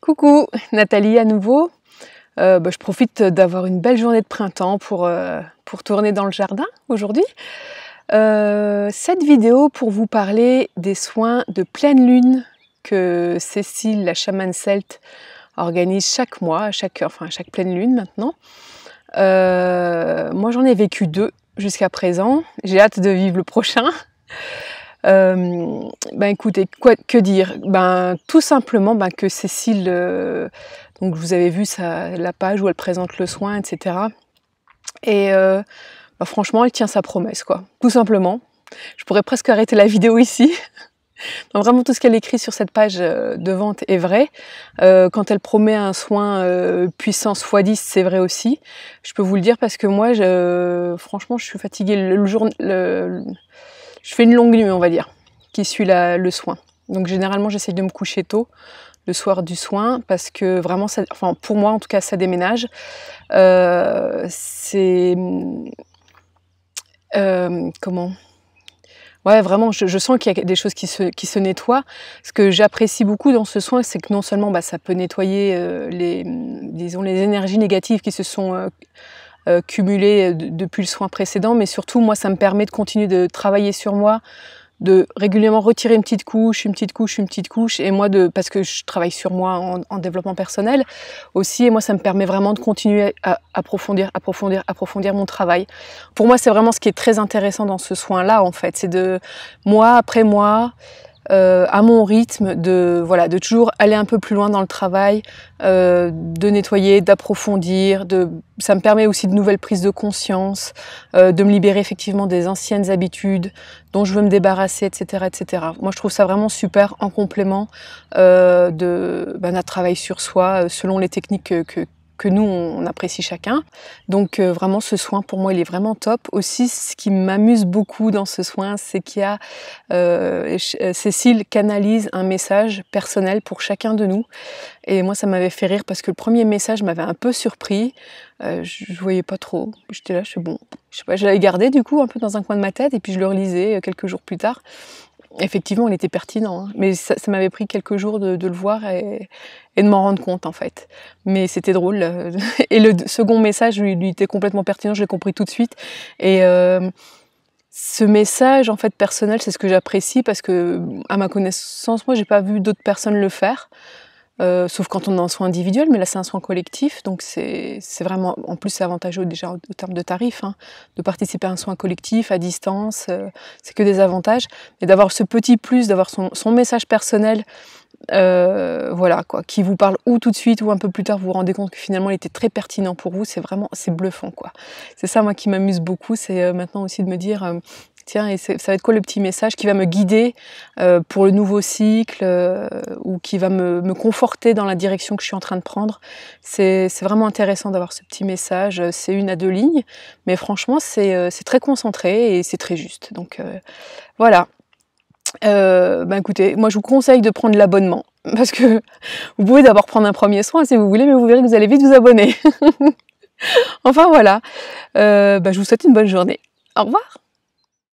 Coucou, Nathalie à nouveau. Je profite d'avoir une belle journée de printemps pour tourner dans le jardin aujourd'hui. Cette vidéo pour vous parler des soins de pleine lune que Cécile, la chamane celte, organise chaque mois, à chaque pleine lune maintenant. Moi j'en ai vécu 2 jusqu'à présent, j'ai hâte de vivre le prochain. Écoutez, que dire? Tout simplement que Cécile, donc vous avez vu la page où elle présente le soin, etc. Et franchement, elle tient sa promesse, quoi. Tout simplement. Je pourrais presque arrêter la vidéo ici. Donc, vraiment, tout ce qu'elle écrit sur cette page de vente est vrai. Quand elle promet un soin puissance x10, c'est vrai aussi. Je peux vous le dire parce que moi, franchement, je suis fatiguée je fais une longue nuit, on va dire, qui suit le soin. Donc généralement, j'essaye de me coucher tôt, le soir du soin, parce que vraiment, pour moi en tout cas, ça déménage. Ouais, vraiment, je sens qu'il y a des choses qui se nettoient. Ce que j'apprécie beaucoup dans ce soin, c'est que non seulement ça peut nettoyer les énergies négatives qui se sont cumulées depuis le soin précédent, mais surtout, moi, ça me permet de continuer de travailler sur moi, de régulièrement retirer une petite couche, et moi, parce que je travaille sur moi en développement personnel aussi, et moi, ça me permet vraiment de continuer à approfondir mon travail. Pour moi, c'est vraiment ce qui est très intéressant dans ce soin-là, en fait, c'est de mois après mois, à mon rythme, de toujours aller un peu plus loin dans le travail, de nettoyer, d'approfondir, ça me permet aussi de nouvelles prises de conscience, de me libérer effectivement des anciennes habitudes dont je veux me débarrasser, etc., etc. Moi, je trouve ça vraiment super en complément d'un travail sur soi, selon les techniques que nous, on apprécie chacun. Donc vraiment, ce soin, pour moi, il est vraiment top. Aussi, ce qui m'amuse beaucoup dans ce soin, c'est qu'il y a Cécile canalise un message personnel pour chacun de nous. Et moi, ça m'avait fait rire parce que le premier message m'avait un peu surpris. Je voyais pas trop. J'étais là, je sais pas, je l'avais gardé du coup un peu dans un coin de ma tête et puis je le relisais quelques jours plus tard. Effectivement, il était pertinent, hein. Mais ça m'avait pris quelques jours de le voir et de m'en rendre compte en fait. Mais c'était drôle. Et le second message lui était complètement pertinent, je l'ai compris tout de suite. Et ce message en fait personnel, c'est ce que j'apprécie parce que, à ma connaissance, moi, j'ai pas vu d'autres personnes le faire. Sauf quand on est en soin individuel, mais là c'est un soin collectif, donc c'est vraiment, en plus c'est avantageux déjà au terme de tarifs, hein, de participer à un soin collectif à distance, c'est que des avantages, et d'avoir ce petit plus, d'avoir son message personnel, voilà quoi, qui vous parle ou tout de suite ou un peu plus tard, vous vous rendez compte que finalement il était très pertinent pour vous, c'est bluffant quoi. C'est ça moi qui m'amuse beaucoup, c'est maintenant aussi de me dire tiens, et ça va être quoi le petit message qui va me guider pour le nouveau cycle ou qui va me conforter dans la direction que je suis en train de prendre. C'est vraiment intéressant d'avoir ce petit message. C'est 1 à 2 lignes, mais franchement, c'est très concentré et c'est très juste. Donc voilà. Écoutez, moi je vous conseille de prendre l'abonnement parce que vous pouvez d'abord prendre un premier soin si vous voulez, mais vous verrez que vous allez vite vous abonner. Enfin voilà. Je vous souhaite une bonne journée. Au revoir.